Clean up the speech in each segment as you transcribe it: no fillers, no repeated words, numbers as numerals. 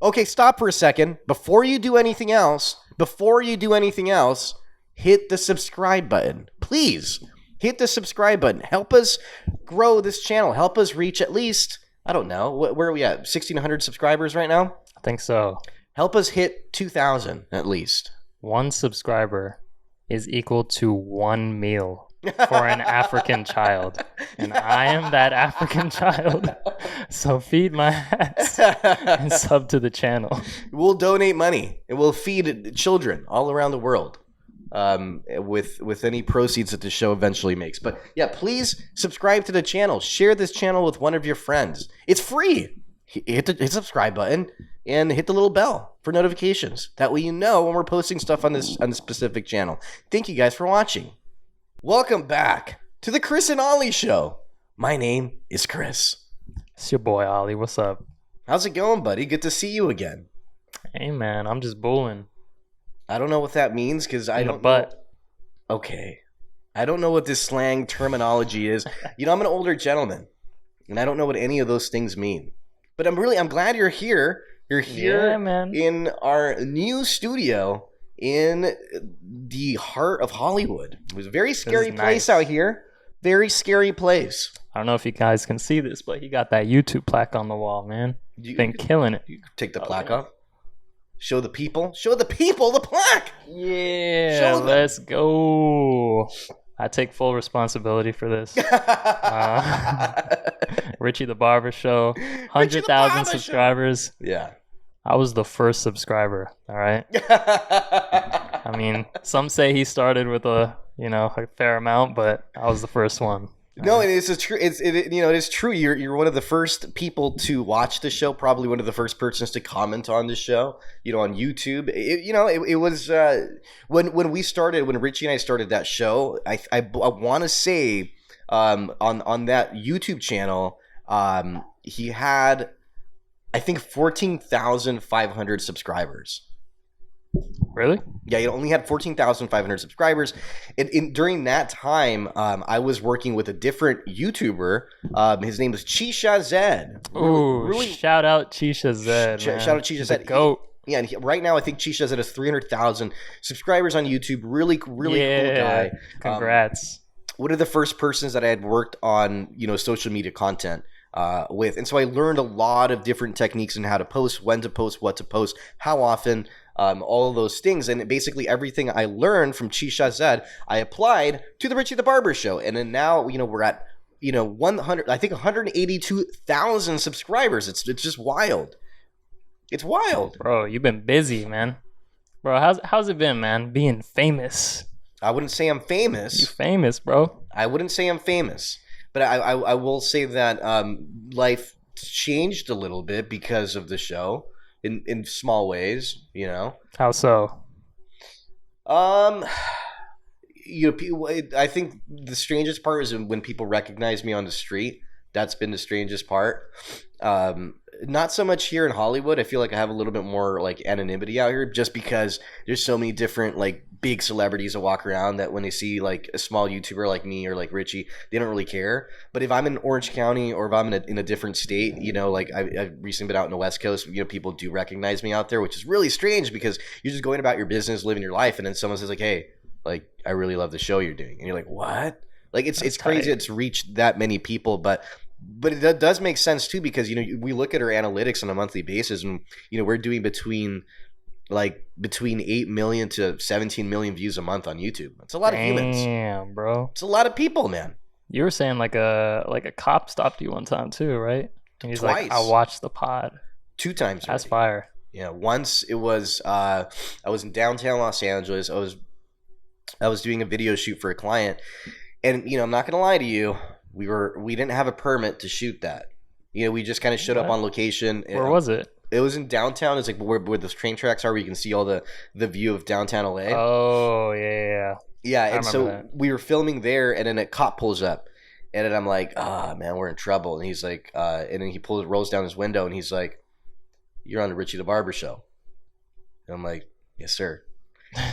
Okay, stop for a second. Before you do anything else, hit the subscribe button. Please, hit the subscribe button. Help us grow this channel. Help us reach at least, I don't know, where are we at? 1,600 subscribers right now? I think so. Help us hit 2,000 at least. 1 subscriber is equal to 1 meal for an African child. And I am that African child. So feed my ass and sub to the channel. We'll donate money and we'll feed children all around the world with any proceeds that the show eventually makes. But yeah, please subscribe to the channel. Share this channel with one of your friends. It's free. Hit the subscribe button and hit the little bell for notifications. That way you know when we're posting stuff on this specific channel. Thank you guys for watching. Welcome back to the Chris and Ali Show. My name is Chris. It's your boy Ali. What's up? How's it going, buddy? Good to see you again. Hey man, I'm just bulling. I don't know what that means because I don't know. Okay. I don't know what this slang terminology is. You know, I'm an older gentleman, and I don't know what any of those things mean. But I'm glad you're here. You're here in our new studio in the heart of Hollywood. It was a very scary place out here. Very scary place. I don't know if you guys can see this, but he got that YouTube plaque on the wall, man. Been killing it. You take the plaque off. Show the people the plaque. Yeah, let's go. I take full responsibility for this. Richie the Barber Show, 100,000 subscribers. Yeah. I was the first subscriber, all right? I mean, some say he started with a fair amount, but I was the first one. No, it is true. It is true. You're one of the first people to watch the show. Probably one of the first persons to comment on the show. On YouTube. It was when we started. When Richie and I started that show, I want to say on that YouTube channel, he had, I think, 14,500 subscribers. Really? Yeah, he only had 14,500 subscribers. During that time, I was working with a different YouTuber. His name was Chisha Zed. Ooh, really, shout out Chisha Zed. Shout out Chisha Zed. Goat. And right now, I think Chisha Zed has 300,000 subscribers on YouTube. Really cool guy. Congrats. One of the first persons that I had worked on, social media content with. And so I learned a lot of different techniques on how to post, when to post, what to post, how often, all of those things. And basically everything I learned from Chisha Zed, I applied to the Richie the Barber Show. And then now, we're at, 182,000 subscribers. It's just wild. It's wild. Bro, you've been busy, man. Bro, how's it been, man? Being famous. I wouldn't say I'm famous. You famous, bro. I wouldn't say I'm famous. But I will say that life changed a little bit because of the show in small ways, How so? I think the strangest part is when people recognize me on the street. That's been the strangest part. Not so much here in Hollywood. I feel like I have a little bit more like anonymity out here just because there's so many different like big celebrities that walk around that when they see like a small YouTuber like me or like Richie, they don't really care. But if I'm in Orange County or if I'm in a different state, like I've recently been out in the West Coast, people do recognize me out there, which is really strange because you're just going about your business, living your life, and then someone says like, hey, like I really love the show you're doing. And you're like, what? Like it's crazy it's reached that many people, but it does make sense too because we look at our analytics on a monthly basis and we're doing between 8 million to 17 million views a month on YouTube. That's a lot of humans. Damn, bro. It's a lot of people, man. You were saying like a cop stopped you one time too, right? And he's Twice. like, I watched the pod. 2 times. That's fire. Yeah, once it was I was in downtown Los Angeles. I was doing a video shoot for a client, and I'm not gonna lie to you. We didn't have a permit to shoot that. We just kind of showed up on location. Where was it? It was in downtown. It's like where the train tracks are, where you can see all the view of downtown LA. Oh yeah. Yeah, and so we were filming there, and then a cop pulls up, and then I'm like, man, we're in trouble. And he's like, and then he rolls down his window, and he's like, you're on the Richie the Barber Show. And I'm like, yes, sir.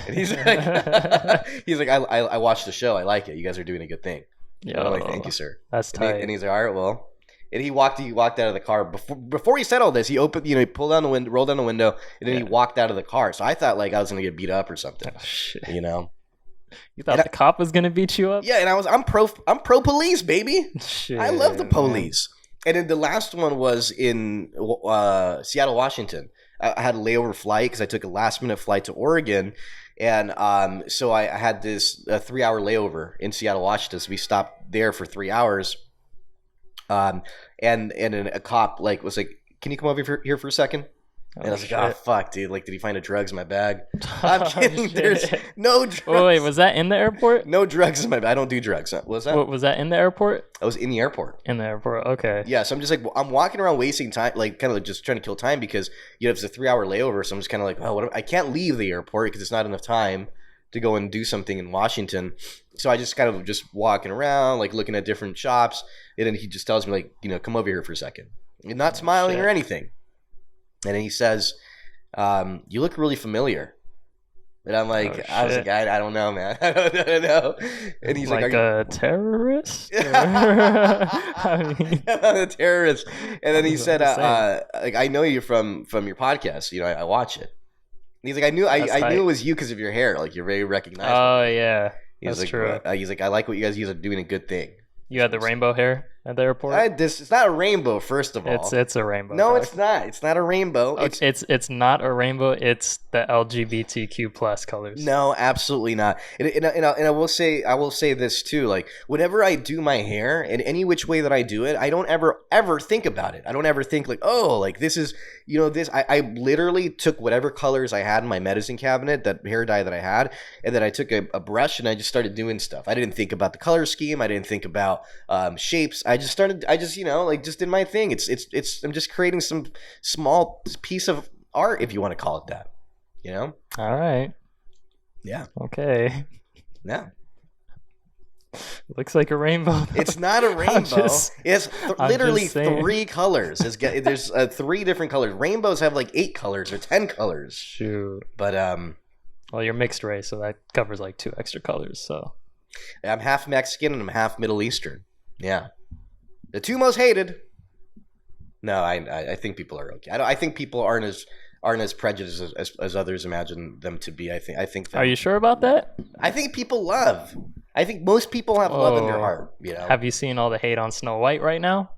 And he's like, I watched the show. I like it. You guys are doing a good thing. Yeah. I'm like, thank you, sir. That's tight. And he's like, all right, well, And he walked out of the car. Before he said all this, he opened, he pulled down the window, rolled down the window, and then he walked out of the car. So I thought like I was gonna get beat up or something. Oh, shit. You thought the cop was gonna beat you up? Yeah, and I'm pro police, baby. Shit, I love the police. And then the last one was in Seattle, Washington. I had a layover flight because I took a last-minute flight to Oregon, and so I had this 3-hour layover in Seattle, Washington. So we stopped there for 3 hours, and then a cop was like, "Can you come over here for a second?" And I was like, "Oh fuck, dude! Like, did he find the drugs in my bag?" I'm kidding. There's no drugs. Oh, wait, was that in the airport? No drugs in my bag. I don't do drugs. What was that? What, was that in the airport? I was in the airport. In the airport, okay. Yeah, so I'm just like, I'm walking around wasting time, like kind of like just trying to kill time because it's a 3-hour layover. So I'm just kind of like, oh, I can't leave the airport because it's not enough time to go and do something in Washington. So I just kind of just walking around, like looking at different shops, and then he just tells me like, come over here for a second, and not smiling or anything. And then he says, "You look really familiar." And I'm like, I was like, I don't know, man. I don't know. And he's like, a terrorist? I mean, I'm a terrorist. And then he said, like, I know you from your podcast. I watch it. And he's like, I knew it was you because of your hair. Like, you're very recognizable. Oh yeah, that's like, true. He's like, I like what you guys are doing a good thing. You had the rainbow hair at the airport? It's not a rainbow, first of all. It's a rainbow. No, dog. it's not. It's not a rainbow. It's not a rainbow. It's the LGBTQ plus colors. No, absolutely not. And I will say this too. Like, whenever I do my hair, in any which way that I do it, I don't ever think about it. I don't ever think like, oh, like this is this. I literally took whatever colors I had in my medicine cabinet, that hair dye that I had, and then I took a brush and I just started doing stuff. I didn't think about the color scheme. I didn't think about shapes. I just just did my thing. I'm just creating some small piece of art, if you want to call it that. All right. Yeah. Okay. Yeah. Looks like a rainbow. Though. It's not a rainbow. It's literally 3 colors. There's 3 different colors. Rainbows have like 8 colors or 10 colors. Shoot. But well, you're mixed race, so that covers like 2 extra colors. So I'm half Mexican and I'm half Middle Eastern. Yeah. The 2 most hated. No, I think people are okay. I think people aren't as prejudiced as others imagine them to be. I think. Are you sure about that? I think people love. I think most people have love in their heart. Have you seen all the hate on Snow White right now?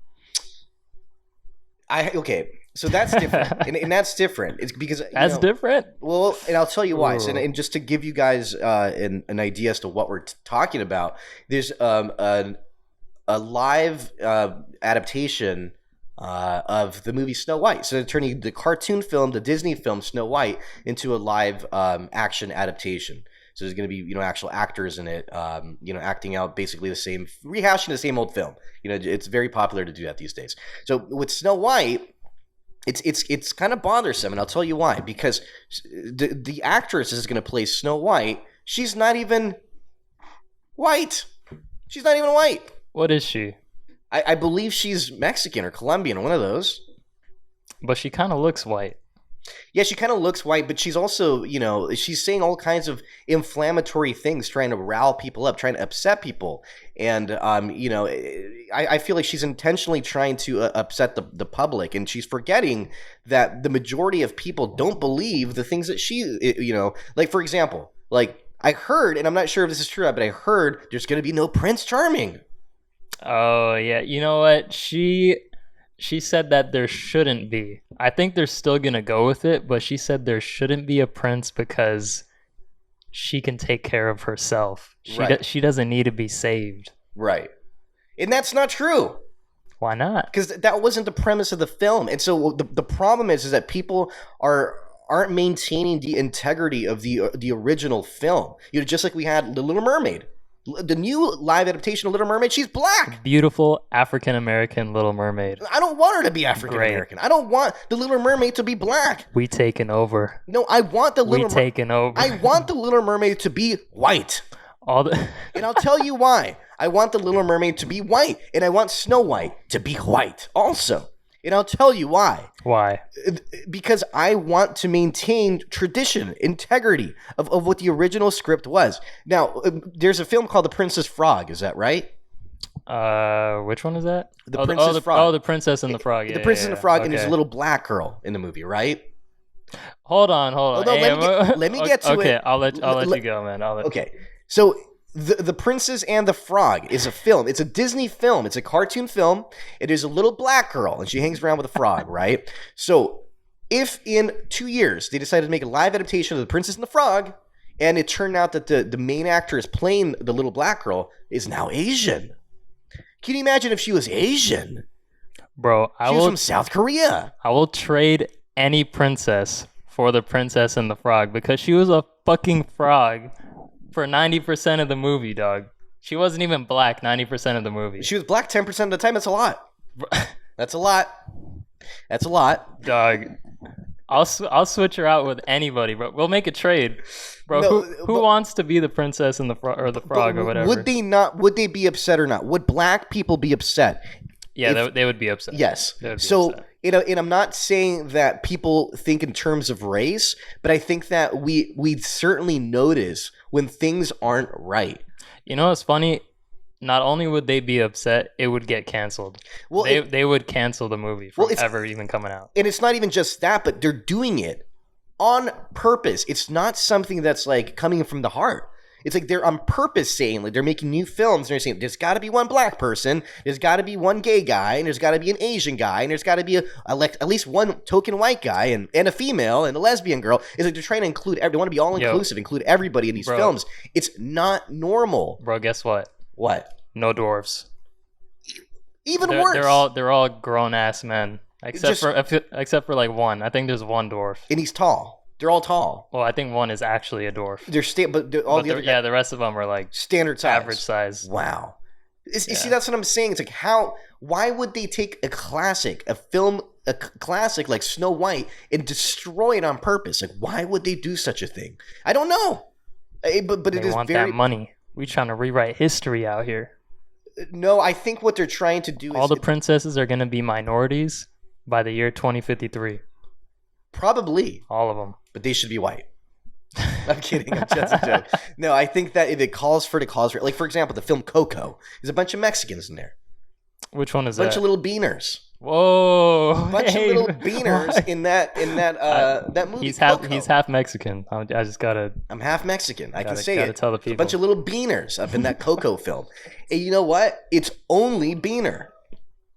Okay. So that's different, and that's different. It's because that's different. Well, and I'll tell you why. So, and just to give you guys an idea as to what we're talking about, there's a live adaptation of the movie Snow White. So they're turning the cartoon film, the Disney film Snow White, into a live action adaptation. So there's going to be actual actors in it, acting out basically rehashing the same old film. It's very popular to do that these days. So with Snow White, it's kind of bothersome, and I'll tell you why. Because the actress is going to play Snow White. She's not even white. She's not even white. What is she? I believe she's Mexican or Colombian, one of those. But she kind of looks white. Yeah, she kind of looks white, but she's also, she's saying all kinds of inflammatory things, trying to rile people up, trying to upset people. And, I feel like she's intentionally trying to upset the public, and she's forgetting that the majority of people don't believe the things that like, for example, like I heard, and I'm not sure if this is true, but I heard there's going to be no Prince Charming. Oh, yeah. You know what? She said that there shouldn't be. I think they're still going to go with it, but she said there shouldn't be a prince because she can take care of herself. She doesn't need to be saved. Right. And that's not true. Why not? Because that wasn't the premise of the film. And so the problem is that people aren't maintaining the integrity of the original film. Just like we had The Little Mermaid. The new live adaptation of Little Mermaid, she's black. Beautiful African-American Little Mermaid. I don't want her to be African-American. I don't want the Little Mermaid to be black. We taking over. No, I want the Little Mermaid. taking over. I want the Little Mermaid to be white. And I'll tell you why. I want the Little Mermaid to be white, and I want Snow White to be white also. And I'll tell you why. Why? Because I want to maintain tradition, integrity of what the original script was. Now, there's a film called The Princess Frog. Is that right? Which one is that? The Princess Frog. Oh, the Princess and the Frog. Yeah, the Princess and the Frog, and okay. there's a little black girl in the movie, right? Hold on. Oh, no, let me get to it. Okay, I'll let you go, man. Okay, so the Princess and the Frog is a film. It's a Disney film. It's a cartoon film. It is a little black girl, and she hangs around with a frog, right? So if in 2 years they decided to make a live adaptation of The Princess and the Frog, and it turned out that the main actor is playing the little black girl is now Asian. Can you imagine if she was Asian? Bro, She was from South Korea. I will trade any princess for The Princess and the Frog because she was a fucking frog for 90% of the movie, dog. She wasn't even black 90% of the movie. She was black 10% of the time. That's a lot. That's a lot. That's a lot. Dog. I'll switch her out with anybody, bro. We'll make a trade, bro. No, who wants to be the princess and the frog or whatever? Would they not? Would they be upset or not? Would black people be upset? Yeah, they would be upset. Yes. They would be so upset. And I'm not saying that people think in terms of race, but I think that we certainly notice when things aren't right. You know what's funny? Not only would they be upset, it would get canceled. Well, they would cancel the movie from ever even coming out. And it's not even just that, but they're doing it on purpose. It's not something that's like coming from the heart. It's like they're on purpose saying, like, they're making new films and they're saying there's got to be one black person, there's got to be one gay guy, and there's got to be an Asian guy, and there's got to be at least one token white guy and a female and a lesbian girl. It's like they're trying to include they want to be all inclusive, include everybody in these films. It's not normal. Bro, guess what? What? No dwarves. Even worse. They're all grown ass men, except for like one. I think there's one dwarf, and he's tall. They're all tall. Well, I think one is actually a dwarf. The rest of them are like standard size, average size. Wow. You see, that's what I'm saying. It's like why would they take a classic like Snow White and destroy it on purpose? Like, why would they do such a thing? I don't know. But they want that money. We trying to rewrite history out here. No, I think what they're trying to do is all the princesses are going to be minorities by the year 2053. Probably. All of them. But they should be white. I'm kidding. That's a joke. No, I think that if it calls for it, like, for example, the film Coco, there's a bunch of Mexicans in there. Which one is that? A bunch of little beaners. Whoa! A bunch of little beaners in that movie. He's half Mexican. I just gotta. I'm half Mexican. I can say gotta it. Tell the people. A bunch of little beaners up in that Coco film, and you know what? It's only beaner.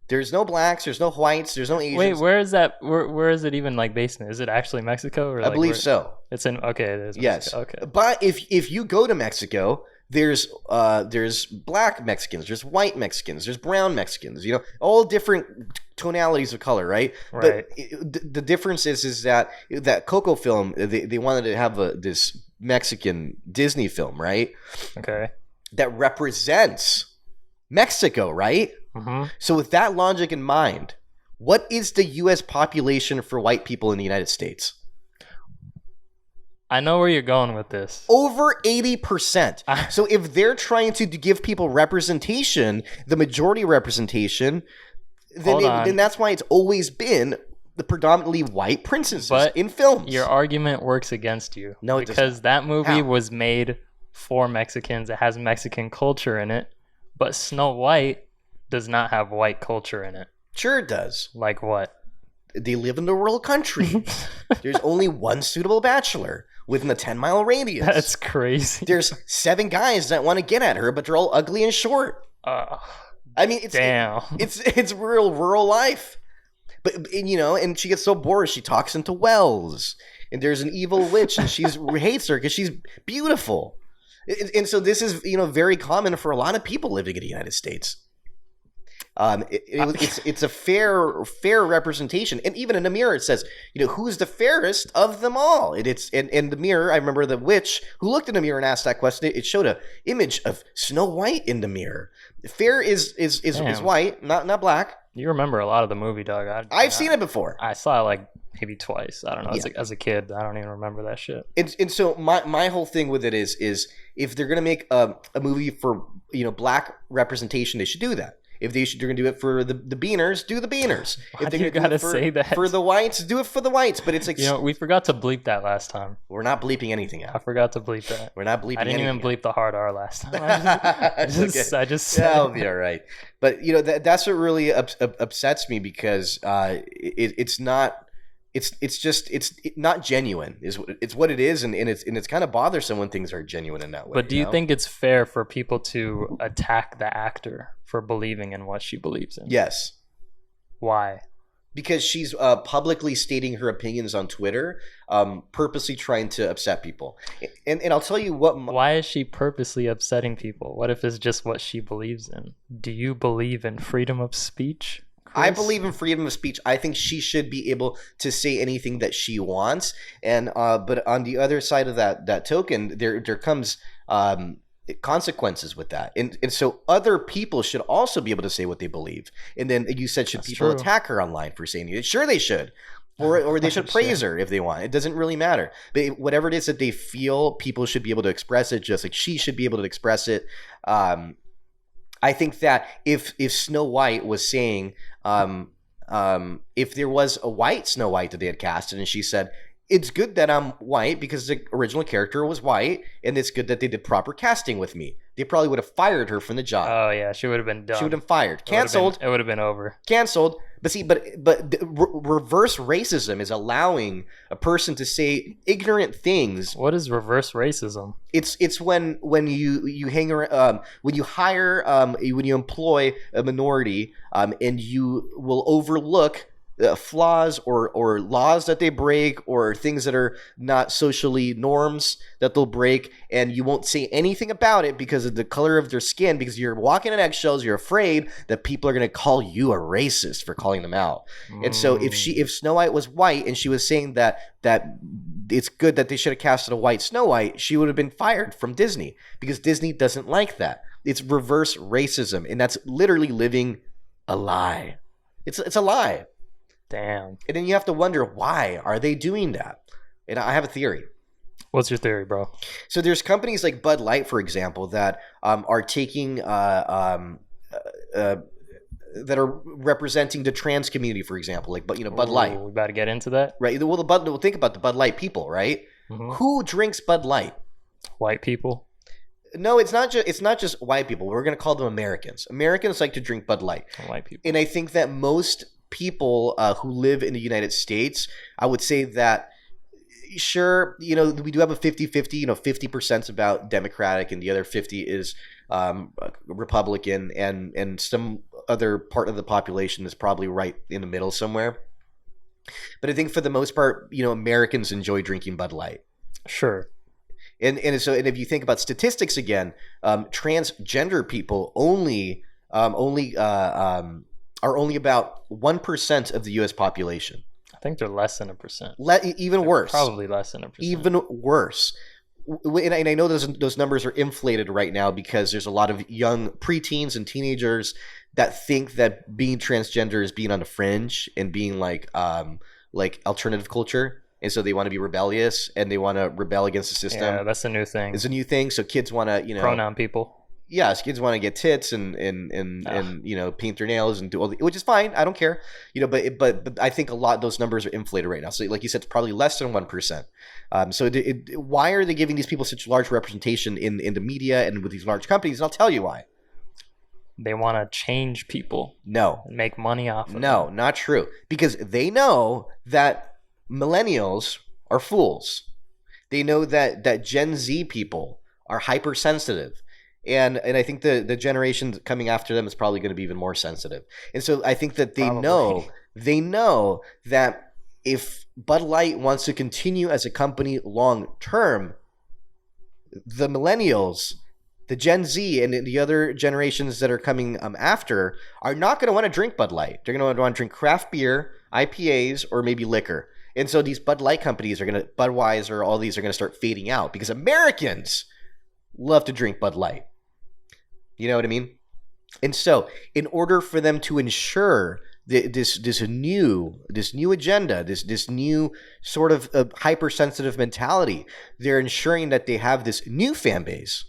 There's no blacks. There's no whites. There's no Asians. Wait, where is that? Where is it even like based in? Is it actually Mexico? Or I believe so. It's in. Okay, it is. Yes. Mexico. Okay. But if you go to Mexico, there's black Mexicans, there's white Mexicans, there's brown Mexicans. You know, all different tonalities of color, right? Right. But the difference is that Coco film, they wanted to have this Mexican Disney film, right? Okay. That represents Mexico, right? Mm-hmm. So with that logic in mind, what is the U.S. population for white people in the United States? I know where you're going with this. Over 80%. So if they're trying to give people representation, the majority representation, then that's why it's always been the predominantly white princesses in films. Your argument works against you. No, it because doesn't. That movie was made for Mexicans. It has Mexican culture in it. But Snow White does not have white culture in it. Sure it does. Like what? They live in the rural country. There's only one suitable bachelor within a 10-mile radius. That's crazy. There's 7 guys that want to get at her, but they're all ugly and short. I mean, it's real rural life. But and she gets so bored, she talks into wells. And there's an evil witch, and she hates her because she's beautiful. And so this is very common for a lot of people living in the United States. It's a fair representation, and even in the mirror it says, who's the fairest of them all? And in the mirror, I remember the witch who looked in the mirror and asked that question. It showed a image of Snow White in the mirror. Fair is white, not black. You remember a lot of the movie, dog. I've seen it before. I saw it like maybe twice. I don't know. As a kid, I don't even remember that shit. And so my whole thing with it is if they're gonna make a movie for black representation, they should do that. If they're going to do it for the beaners, do the beaners. Why If do they're you gonna do gotta it say that? for the whites, do it for the whites. But it's like we forgot to bleep that last time. we're not bleeping anything I out. forgot to bleep that. We're not bleeping. I didn't even anything bleep the hard R last time. It's okay. I just said That'll be all right. But that's what really upsets me because it's not. It's not genuine. It's what it is, and it's kind of bothersome when things are genuine in that way. But do you think it's fair for people to attack the actor for believing in what she believes in? Yes. Why? Because she's publicly stating her opinions on Twitter, purposely trying to upset people. And I'll tell you what. Why is she purposely upsetting people? What if it's just what she believes in? Do you believe in freedom of speech, Chris? I believe in freedom of speech. I think she should be able to say anything that she wants. And but on the other side of that token, there comes consequences with that. And so other people should also be able to say what they believe. And then you said, should That's people true. attack her online for saying it? Sure they should. Or they should praise her if they want. It doesn't really matter. But whatever it is that they feel, people should be able to express it, just like she should be able to express it. I think that if Snow White was saying, if there was a white Snow White that they had casted, and she said, it's good that I'm white because the original character was white, and it's good that they did proper casting with me, they probably would have fired her from the job. Oh yeah, she would have been done. She would have been fired. Canceled. It would have been over. Canceled. But see, but reverse racism is allowing a person to say ignorant things. What is reverse racism? It's when you hang around, when you hire, when you employ a minority, and you will overlook flaws or laws that they break or things that are not socially norms that they'll break, and you won't say anything about it because of the color of their skin, because you're walking on eggshells. You're afraid that people are going to call you a racist for calling them out. And so if Snow White was white and she was saying that it's good that they should have casted a white Snow White, she would have been fired from Disney because Disney doesn't like that. It's reverse racism, and that's literally living a lie. It's a lie. Damn. And then you have to wonder, why are they doing that? And I have a theory. What's your theory, bro? So there's companies like Bud Light, for example, that are taking that are representing the trans community, for example, like Bud Light. We about to get into that, right? Well, think about the Bud Light people, right? Mm-hmm. Who drinks Bud Light? White people. No, it's not just white people. We're going to call them Americans. Americans like to drink Bud Light. White people. And I think that most people who live in the United States, I would say that, sure, we do have a 50-50, 50% about Democratic and the other 50 is Republican, and some other part of the population is probably right in the middle somewhere. But I think for the most part, Americans enjoy drinking Bud Light. Sure. And if you think about statistics again, transgender people are only about 1% of the U.S. population. I think they're less than 1%. Even worse. Probably less than 1%. Even worse. And I know those numbers are inflated right now because there's a lot of young preteens and teenagers that think that being transgender is being on the fringe and being like alternative culture. And so they want to be rebellious and they want to rebel against the system. Yeah, that's a new thing. It's a new thing. So kids want to, pronoun people. Yes, kids want to get tits and paint their nails and do all which is fine. I don't care. But I think a lot of those numbers are inflated right now. So like you said, it's probably less than 1%. So why are they giving these people such large representation in the media and with these large companies? And I'll tell you why. They want to change people. No. And make money off of them. No, not true. Because they know that millennials are fools. They know that Gen Z people are hypersensitive. And I think the generation coming after them is probably going to be even more sensitive. And so I think that they know that if Bud Light wants to continue as a company long term, the millennials, the Gen Z, and the other generations that are coming after are not going to want to drink Bud Light. They're going to want to drink craft beer, IPAs, or maybe liquor. And so these Bud Light companies Budweiser, all these are going to start fading out because Americans love to drink Bud Light. You know what I mean? And so, in order for them to ensure this new agenda, this new sort of hypersensitive mentality, they're ensuring that they have this new fan base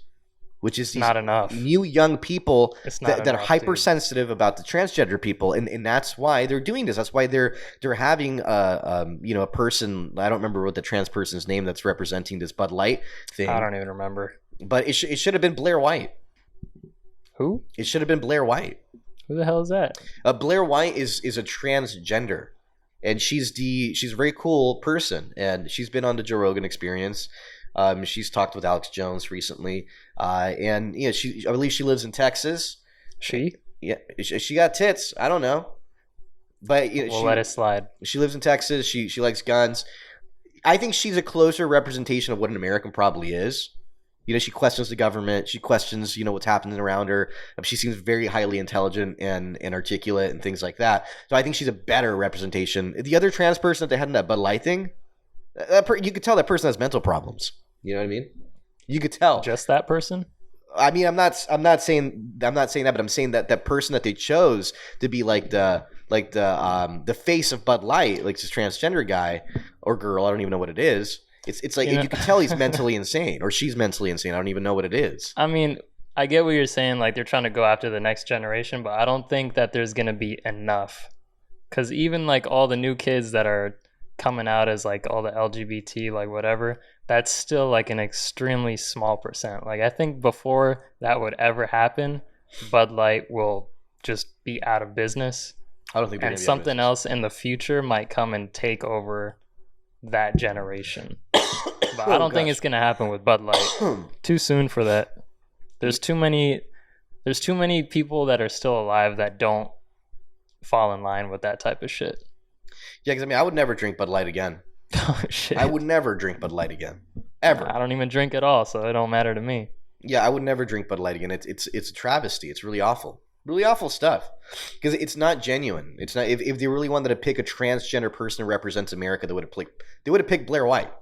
which is these not enough. new young people that are enough, hypersensitive about the transgender people, and that's why they're doing this. That's why they're having a person. I don't remember what the trans person's name that's representing this Bud Light thing. I don't even remember. But it should have been Blair White. Who? It should have been Blair White. Who the hell is that? Blair White is a transgender, and she's a very cool person, and she's been on the Joe Rogan Experience. She's talked with Alex Jones recently, and I believe she lives in Texas. Yeah, she got tits. I don't know, but we'll let it slide. She lives in Texas. She likes guns. I think she's a closer representation of what an American probably is. She questions the government. She questions, what's happening around her. She seems very highly intelligent and articulate and things like that. So I think she's a better representation. The other trans person that they had in that Bud Light thing, you could tell that person has mental problems. You know what I mean? You could tell. Just that person? I mean, I'm not saying that, but I'm saying that person that they chose to be like the face of Bud Light, like this transgender guy or girl, I don't even know what it is. It's like you can tell he's mentally insane or she's mentally insane. I don't even know what it is. I mean, I get what you're saying. Like they're trying to go after the next generation, but I don't think that there's gonna be enough. Because even like all the new kids that are coming out as like all the LGBT, like whatever, that's still like an extremely small percent. Like I think before that would ever happen, Bud Light will just be out of business. I don't think and something else in the future might come and take over that generation. But I don't think it's gonna happen with Bud Light. Too soon for that. There's too many people that are still alive that don't fall in line with that type of shit. Yeah, because I would never drink Bud Light again. Oh shit! I would never drink Bud Light again, ever. I don't even drink at all, so it don't matter to me. Yeah, I would never drink Bud Light again. It's a travesty. It's really awful. Really awful stuff. Because it's not genuine. It's not. If they really wanted to pick a transgender person who represents America, they would have picked Blair White.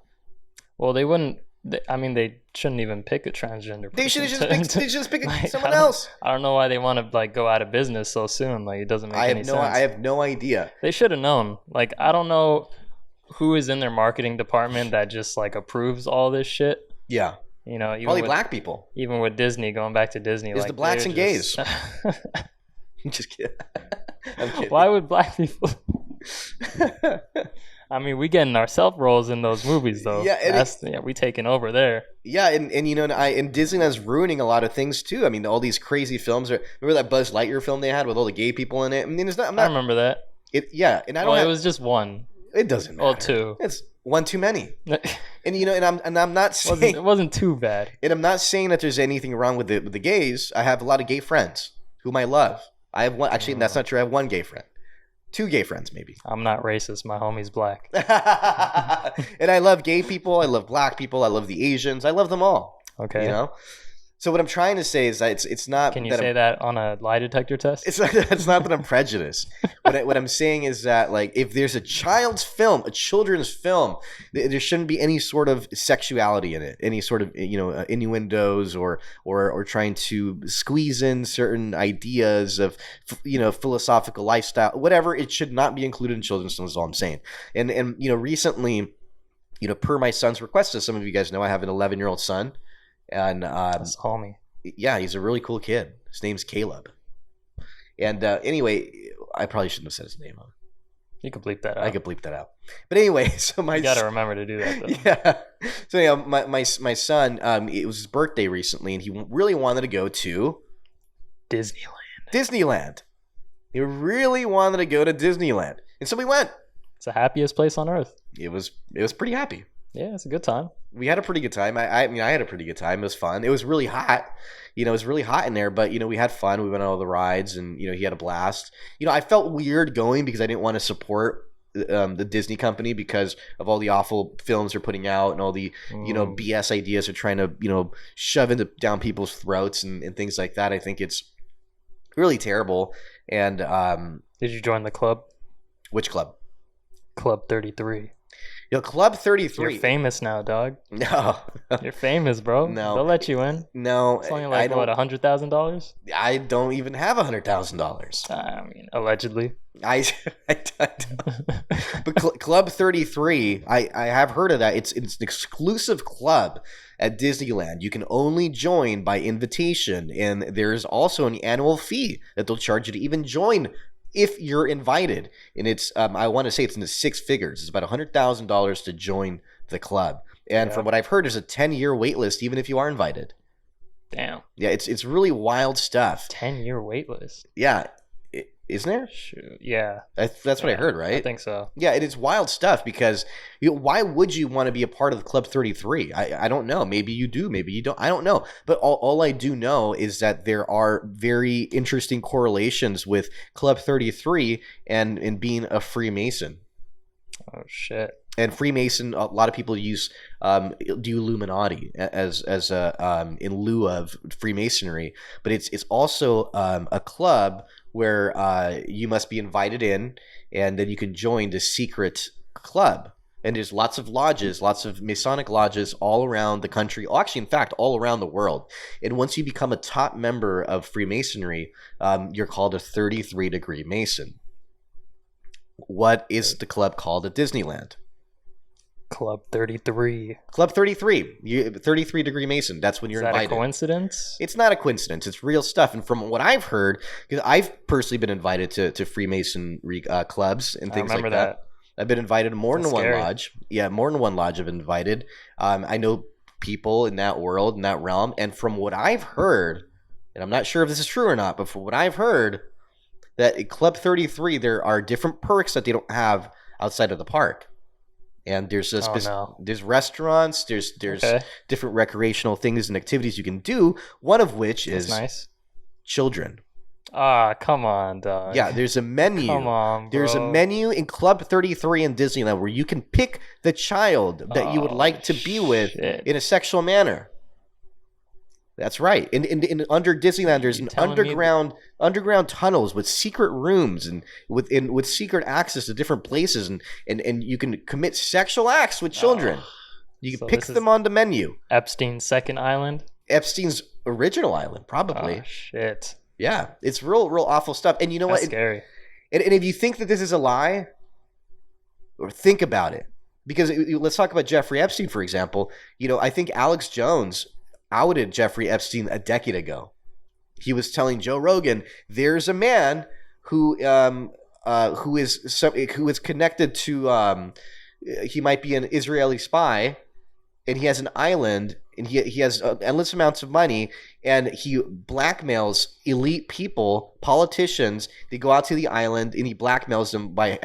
Well, they wouldn't. They shouldn't even pick a transgender person. They should just pick like, someone else. I don't know why they want to like go out of business so soon. Like it doesn't make any sense. I have no idea. They should have known. Like I don't know who is in their marketing department that just like approves all this shit. Yeah. Probably black people. Even with Disney, going back to Disney, it's like the blacks and gays. I'm just kidding. I'm kidding. Why would black people? I mean, we getting ourselves roles in those movies, though. Yeah, we taking over there. Yeah, and Disneyland's ruining a lot of things too. I mean, all these crazy films. Remember that Buzz Lightyear film they had with all the gay people in it? I mean, I remember that. And I don't. It was just one. It doesn't matter. Oh, two. It's one too many. And I'm not saying it wasn't too bad. And I'm not saying that there's anything wrong with the gays. I have a lot of gay friends whom I love. I have one. Actually, that's not true. I have one gay friend. 2 gay friends, maybe. I'm not racist. My homie's black. And I love gay people. I love black people. I love the Asians. I love them all. Okay. So what I'm trying to say is that it's not. Can you say that on a lie detector test? It's not that I'm prejudiced. What I'm saying is that like if there's a children's film, there shouldn't be any sort of sexuality in it, any sort of innuendos or trying to squeeze in certain ideas of philosophical lifestyle, whatever. It should not be included in children's films. Is all I'm saying. And recently, per my son's request, as some of you guys know, I have an 11-year-old son. And that's homie. Yeah, he's a really cool kid. His name's Caleb. And anyway, I probably shouldn't have said his name. You could bleep that out. I could bleep that out. But anyway, so you gotta remember to do that, though. Yeah. So my son, it was his birthday recently, and he really wanted to go to Disneyland. He really wanted to go to Disneyland, and so we went. It's the happiest place on earth. It was pretty happy. Yeah, it's a good time. We had a pretty good time. I mean, I had a pretty good time. It was fun. It was really hot. It was really hot in there, but, we had fun. We went on all the rides, and, he had a blast. I felt weird going because I didn't want to support the Disney company because of all the awful films they're putting out and all the, BS ideas they're trying to, shove down people's throats and things like that. I think it's really terrible. And did you join the club? Which club? Club 33. Yo, Club You're 33. famous now, dog. No. You're famous, bro. No. They'll let you in. No. It's only like, what, $100,000? I don't even have $100,000. I mean, allegedly. I don't. But Club 33, I have heard of that. It's an exclusive club at Disneyland. You can only join by invitation, and there's also an annual fee that they'll charge you to even join if you're invited. And it's I want to say it's in the six figures. It's about $100,000 to join the club. And from what I've heard, there's a 10-year wait list even if you are invited. Damn. Yeah, it's really wild stuff. 10-year wait list. Yeah. Isn't there? Shoot. Yeah. That's what I heard, right? I think so. Yeah, it is wild stuff because why would you want to be a part of Club 33? I don't know. Maybe you do. Maybe you don't. I don't know. But all I do know is that there are very interesting correlations with Club 33 and being a Freemason. Oh, shit. And Freemason, a lot of people use the Illuminati as in lieu of Freemasonry, but it's also a club where you must be invited in, and then you can join the secret club. And there's lots of lodges, lots of Masonic lodges all around the country. Oh, actually, in fact, all around the world. And once you become a top member of Freemasonry, you're called a 33-degree Mason. What is the club called at Disneyland? Club 33. Club 33. 33-degree Mason. That's when you're invited. Is that a coincidence? It's not a coincidence. It's real stuff. And from what I've heard, because I've personally been invited to Freemasonry clubs and things like that. I've been invited to more than one lodge. Yeah, more than one lodge I've been invited. I know people in that world, in that realm. And from what I've heard, and I'm not sure if this is true or not, but from what I've heard, that at Club 33, there are different perks that they don't have outside of the park. And there's there's restaurants, there's different recreational things and activities you can do. One of which is nice. Children. Ah, come on, dog. Yeah, there's a menu. Come on, bro. There's a menu in Club 33 in Disneyland where you can pick the child that you would like to be with in a sexual manner. That's right. In under Disneyland, there's an underground tunnels with secret rooms and with secret access to different places, and you can commit sexual acts with children. You can pick them on the menu. Epstein's second island. Epstein's original island, probably. Oh, shit. Yeah, it's real awful stuff. And you know That's what? Scary. And if you think that this is a lie, or think about it, because let's talk about Jeffrey Epstein, for example. You know, I think Alex Jones outed Jeffrey Epstein a decade ago. He was telling Joe Rogan, "There's a man who is connected to he might be an Israeli spy, and he has an island, and he has endless amounts of money, and he blackmails elite people, politicians. They go out to the island, and he blackmails them by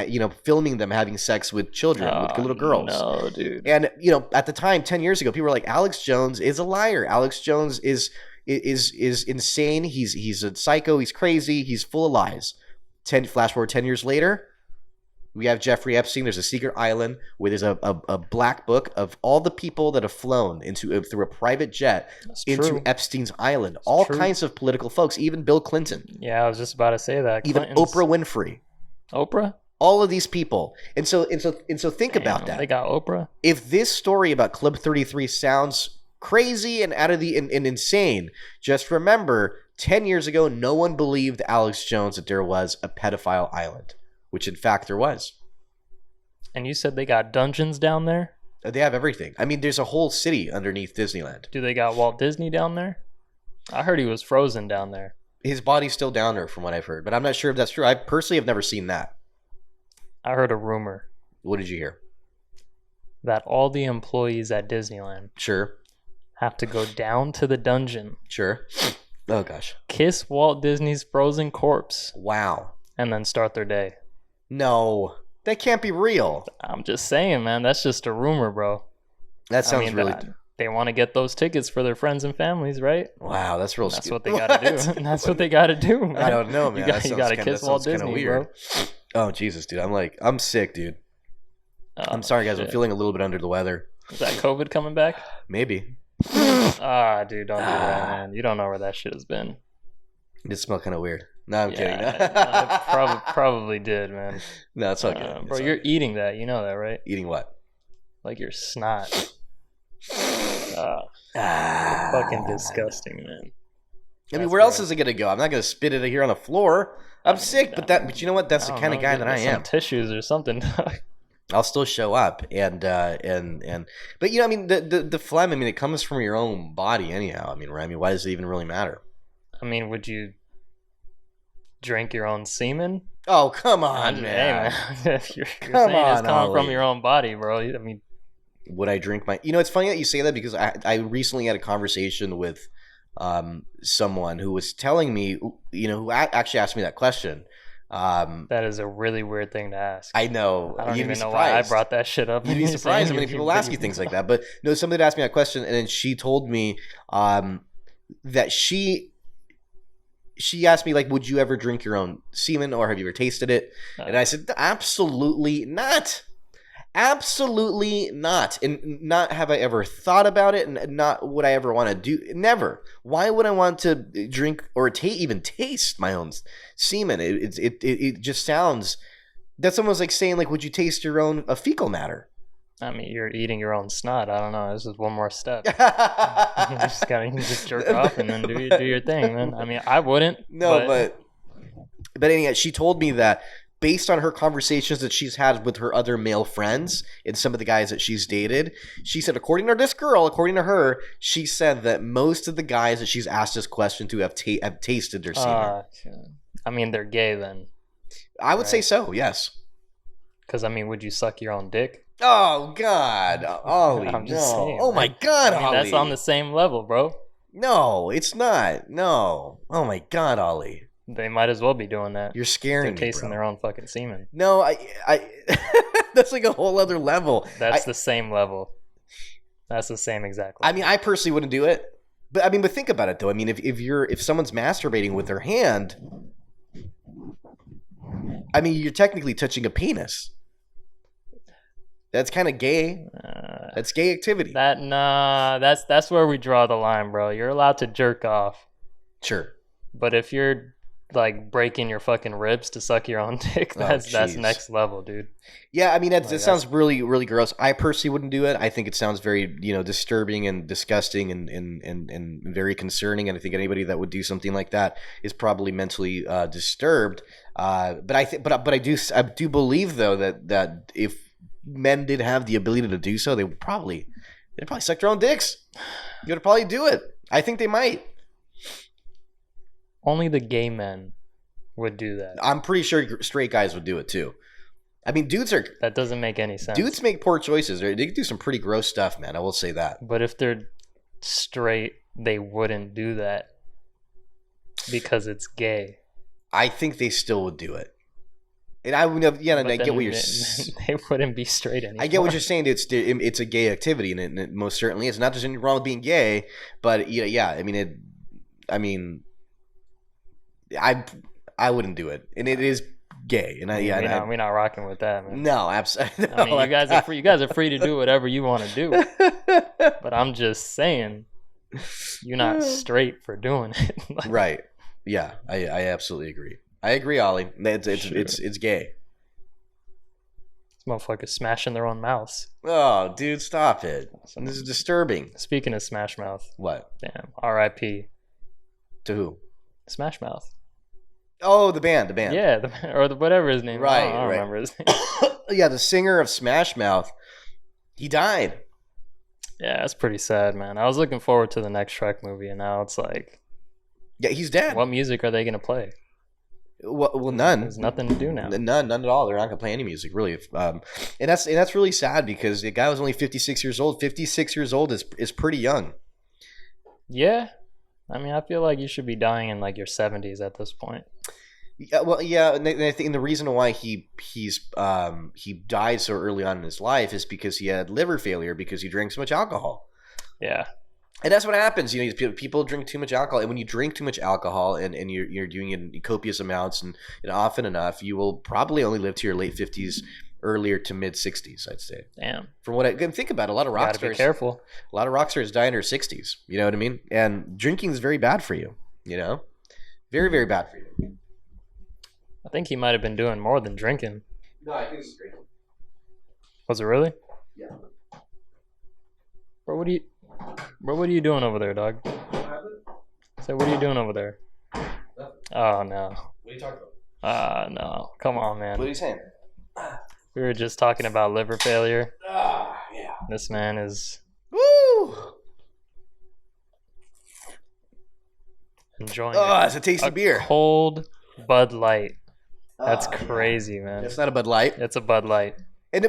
filming them having sex with children, with little girls. No, dude. And at the time, 10 years ago, people were like, Alex Jones is a liar. Alex Jones is insane. He's a psycho. He's crazy. He's full of lies. Flash forward 10 years later. We have Jeffrey Epstein. There's a secret island where there's a black book of all the people that have flown through a private jet into Epstein's island. All kinds of political folks, even Bill Clinton. Yeah, I was just about to say that. Even Oprah Winfrey. Oprah? All of these people. And so think about that. They got Oprah. If this story about Club 33 sounds crazy and out of the and insane, just remember 10 years ago, no one believed Alex Jones that there was a pedophile island. Which, in fact, there was. And you said they got dungeons down there? They have everything. I mean, there's a whole city underneath Disneyland. Do they got Walt Disney down there? I heard he was frozen down there. His body's still down there, from what I've heard. But I'm not sure if that's true. I personally have never seen that. I heard a rumor. What did you hear? That all the employees at Disneyland have to go down to the dungeon. Oh, gosh. Kiss Walt Disney's frozen corpse. Wow. And then start their day. No, that can't be real. I'm just saying, man. That's just a rumor, bro. That sounds really... They want to get those tickets for their friends and families, right? Wow, that's real... That's what they got to do. That's what they got to do, man. I don't know, man. You got to kiss Walt Disney, bro. Oh, Jesus, dude. I'm sick, dude. I'm sorry, guys. Shit. I'm feeling a little bit under the weather. Is that COVID coming back? Maybe. Dude, don't do that, man. You don't know where that shit has been. It smells kind of weird. No, I'm kidding. It probably did, man. No, it's all good. Bro, you're eating that. You know that, right? Eating what? like your snot. Fucking disgusting, man. I mean, where else is it gonna go? I'm not gonna spit it here on the floor. I'm sick, but you know what? That's the kind of guy that I am. Some tissues or something. I'll still show up, but you know, I mean, the phlegm. I mean, it comes from your own body, anyhow. I mean, right? I mean, why does it even really matter? I mean, would you drink your own semen? Oh, come on, man! Hey, man. If you're saying it's coming from your own body, bro. I mean, would I drink my? You know, it's funny that you say that because I recently had a conversation with someone who was telling me, you know, who actually asked me that question. That is a really weird thing to ask. I know. I don't even know why I brought that shit up. You'd be surprised how many people ask you things like that. But no, somebody asked me that question, and then she told me that she asked me, like, would you ever drink your own semen, or have you ever tasted it? And I said, absolutely not. Absolutely not. And not have I ever thought about it, and not would I ever want to do. Never. Why would I want to drink or even taste my own semen? It just sounds. That's almost like saying, like, would you taste your own fecal matter? I mean, you're eating your own snot. I don't know. This is one more step. You can just jerk off and then do your thing, man. I mean, I wouldn't. No, but anyway, she told me that based on her conversations that she's had with her other male friends and some of the guys that she's dated, she said, according to her, she said that most of the guys that she's asked this question to have tasted their semen. I mean, they're gay then. I would say so, yes. Because, I mean, would you suck your own dick? Oh, God. Ollie, I'm just saying, oh, my God, Ollie. That's on the same level, bro. No, it's not. No. Oh, my God, Ollie. They might as well be doing that. You're scaring me, They're tasting their own fucking semen. No, I that's like a whole other level. That's the same level. That's the same exact level. I mean, I personally wouldn't do it. But think about it though. I mean, if someone's masturbating with their hand, I mean, you're technically touching a penis. That's kind of gay. That's gay activity. That's where we draw the line, bro. You're allowed to jerk off. Sure. But if you're like breaking your fucking ribs to suck your own dick, that's next level, dude. Yeah, I mean, that sounds really, really gross. I personally wouldn't do it. I think it sounds very, you know, disturbing and disgusting and very concerning. And I think anybody that would do something like that is probably mentally disturbed. But I do believe though that if men did have the ability to do so, they'd probably suck their own dicks. You would probably do it. I think they might. Only the gay men would do that. I'm pretty sure straight guys would do it too. I mean, that doesn't make any sense. Dudes make poor choices. They can do some pretty gross stuff, man. I will say that. But if they're straight, they wouldn't do that because it's gay. I think they still would do it. And I would, I get what you're saying. They wouldn't be straight anymore. I get what you're saying. It's a gay activity, and it most certainly is. Not just anything wrong with being gay, but yeah. I wouldn't do it, and it is gay, and we're not rocking with that, man. No, absolutely. No, I mean, you guys are free to do whatever you want to do, but I'm just saying, you're not straight for doing it. Right? Yeah, I absolutely agree. I agree, Ollie. It's gay. This motherfucker's smashing their own mouths. Oh, dude, stop it! This is disturbing. Speaking of Smash Mouth, what? Damn, R.I.P. To who? Smash Mouth. Oh, the band. Yeah, whatever his name. Right, I don't remember his name. Yeah, the singer of Smash Mouth. He died. Yeah, that's pretty sad, man. I was looking forward to the next Shrek movie, and now it's like, yeah, he's dead. What music are they gonna play? Well, none. There's nothing to do now. None at all. They're not gonna play any music, really. And that's really sad because the guy was only 56 years old. 56 years old is pretty young. Yeah. I mean, I feel like you should be dying in like your 70s at this point. Yeah, well, yeah, and I think the reason why he died so early on in his life is because he had liver failure because he drank so much alcohol. Yeah, and that's what happens. You know, people drink too much alcohol, and when you drink too much alcohol and you're doing it in copious amounts and often enough, you will probably only live to your late 50s. Earlier to mid 60s, I'd say. Damn. From what I can think about, a lot of rock stars. Gotta be careful. A lot of rock stars die in their 60s. You know what I mean? And drinking is very bad for you. You know, very, very bad for you. I think he might have been doing more than drinking. No, I think it's drinking. Was it really? Yeah. what are you doing over there, dog? So what are you doing over there? Oh no. What are you talking about? No. Come on, man. What are you saying? We were just talking about liver failure. Yeah. This man is Woo! enjoying It's a tasty beer. cold Bud Light. That's crazy, man. It's not a Bud Light. It's a Bud Light. And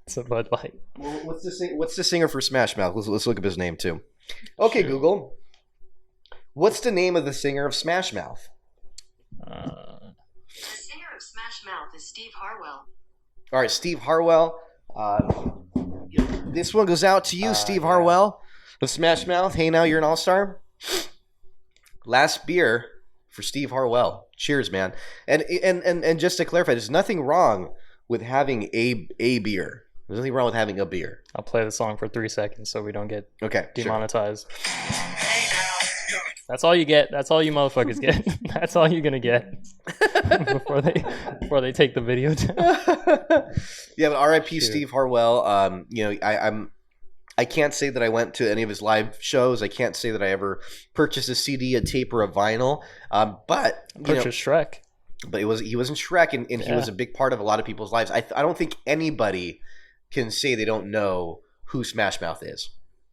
It's a Bud Light. what's the singer for Smash Mouth? Let's look up his name too. Okay, sure. Google. What's the name of the singer of Smash Mouth? The singer of Smash Mouth is Steve Harwell. All right, Steve Harwell. This one goes out to you, Steve Harwell of Smash Mouth. Hey, now you're an all-star. Last beer for Steve Harwell. Cheers, man. And just to clarify, there's nothing wrong with having a beer. There's nothing wrong with having a beer. I'll play the song for 3 seconds so we don't get demonetized. Sure. That's all you get. That's all you motherfuckers get. That's all you're gonna get before they take the video down. Yeah, but R.I.P. Steve Harwell. I can't say that I went to any of his live shows. I can't say that I ever purchased a CD, a tape, or a vinyl. But purchased Shrek. But he was in Shrek, and he was a big part of a lot of people's lives. I don't think anybody can say they don't know who Smash Mouth is.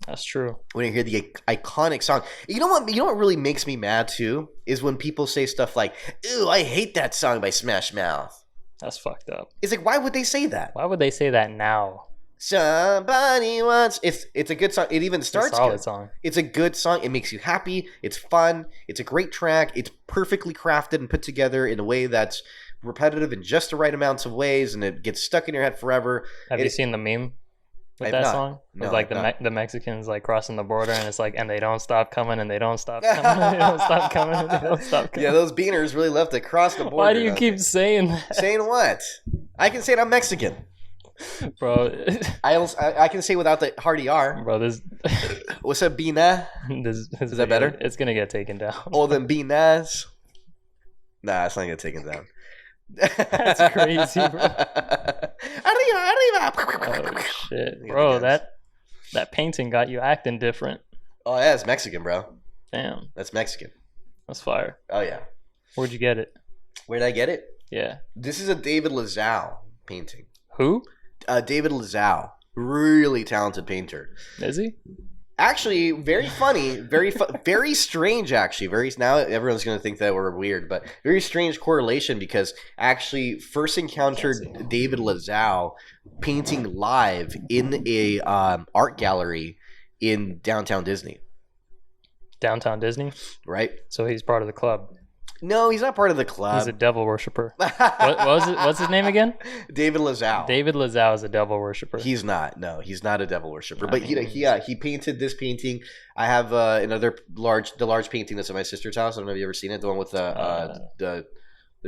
That's true. When you hear the iconic song, you know what really makes me mad too is when people say stuff like, "Ew, I hate that song by Smash Mouth." That's fucked up. It's like, why would they say that? Why would they say that now? Somebody wants. It's a good song. It even starts it's a solid good. Song. It's a good song. It makes you happy. It's fun. It's a great track. It's perfectly crafted and put together in a way that's repetitive in just the right amounts of ways, and it gets stuck in your head forever. Have you seen the meme with that song? No, with like the Mexicans like crossing the border, and it's like, and they don't stop coming, and they don't stop coming, and they don't stop coming, and they don't stop coming. Yeah, those beaners really left to cross the border. Why do you keep saying that? Saying what? I can say it. I'm Mexican, bro. I can say without the hard ER. Bro, this. What's up, Bina? Is that better? It's gonna get taken down. Oh, then Binas. Nah, it's not gonna get taken down. That's crazy, bro. Oh shit, bro! That painting got you acting different. Oh yeah, it's Mexican, bro. Damn, that's Mexican. That's fire. Oh yeah. Where'd you get it? Where'd I get it? Yeah. This is a David Lazau painting. Who? David Lazau, really talented painter. Is he? Actually, very funny, very strange. Actually, now everyone's gonna think that we're weird, but very strange correlation because actually first encountered David Lazau painting live in a art gallery in downtown Disney. Downtown Disney, right? So he's part of the club. No, he's not part of the club. He's a devil worshiper. What's his name again? David Lazau. David Lazau is a devil worshiper. He's not. No, he's not a devil worshiper. But he painted this painting. I have another large painting that's at my sister's house. I don't know if you ever seen it. The one with the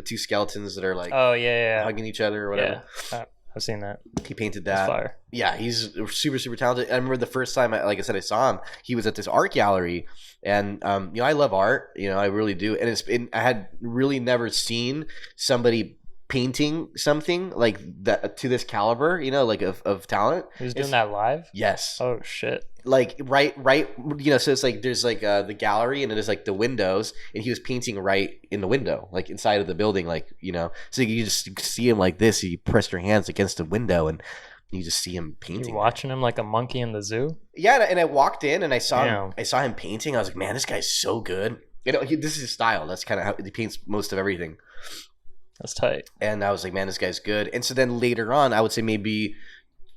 two skeletons that are like hugging each other or whatever. Yeah. I've seen that. He painted that. That's fire. Yeah, he's super, super talented. I remember the first time, like I said, I saw him. He was at this art gallery, and I love art. I really do. And I had really never seen somebody painting something like that to this caliber. Like of talent. He was doing that live. Yes. Oh shit. Like right. So it's like there's like the gallery and there's like the windows, and he was painting right in the window, like inside of the building, so you just see him like this. You press your hands against the window, and you just see him painting. You're watching him like a monkey in the zoo. Yeah, and I walked in and I saw him painting. I was like, man, this guy's so good. This is his style. That's kind of how he paints most of everything. That's tight. And I was like, man, this guy's good. And so then later on, I would say maybe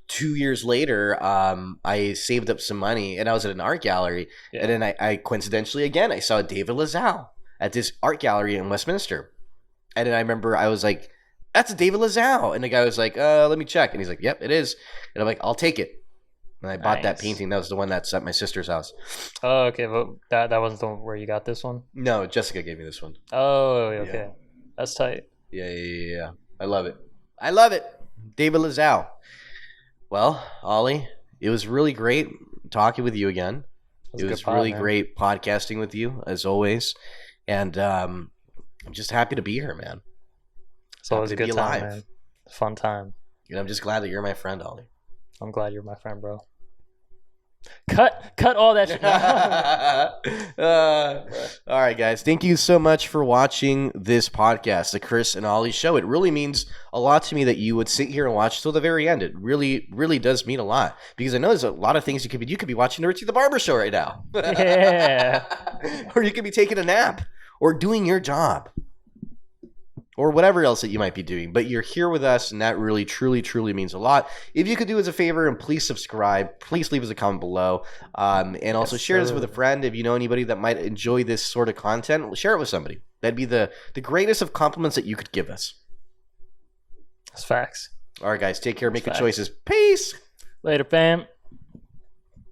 2 years later, I saved up some money and I was at an art gallery. Yeah. And then I coincidentally, again, I saw David Lazau at this art gallery in Westminster. And then I remember I was like, that's David Lazau. And the guy was like, let me check. And he's like, yep, it is. And I'm like, I'll take it. And I bought that painting. That was the one that's at my sister's house. Oh, okay. But that wasn't the one where you got this one? No, Jessica gave me this one. Oh, okay. Yeah. That's tight. Yeah. I love it. David Lazau. Well, Ollie, it was really great talking with you again. It was really great podcasting with you, as always. And I'm just happy to be here, man. It's always a good time, man. Fun time. And I'm just glad that you're my friend, Ollie. I'm glad you're my friend, bro. Cut all that shit. All right, guys. Thank you so much for watching this podcast, the Chris and Ali Show. It really means a lot to me that you would sit here and watch till the very end. It really, really does mean a lot because I know there's a lot of things you could be watching the Richie the Barber Show right now. Yeah. Or you could be taking a nap or doing your job. Or whatever else that you might be doing. But you're here with us, and that really, truly, truly means a lot. If you could do us a favor and please subscribe, please leave us a comment below. And also share this with a friend. If you know anybody that might enjoy this sort of content, share it with somebody. That'd be the greatest of compliments that you could give us. That's facts. All right, guys. Take care. Make good choices. Peace. Later, fam.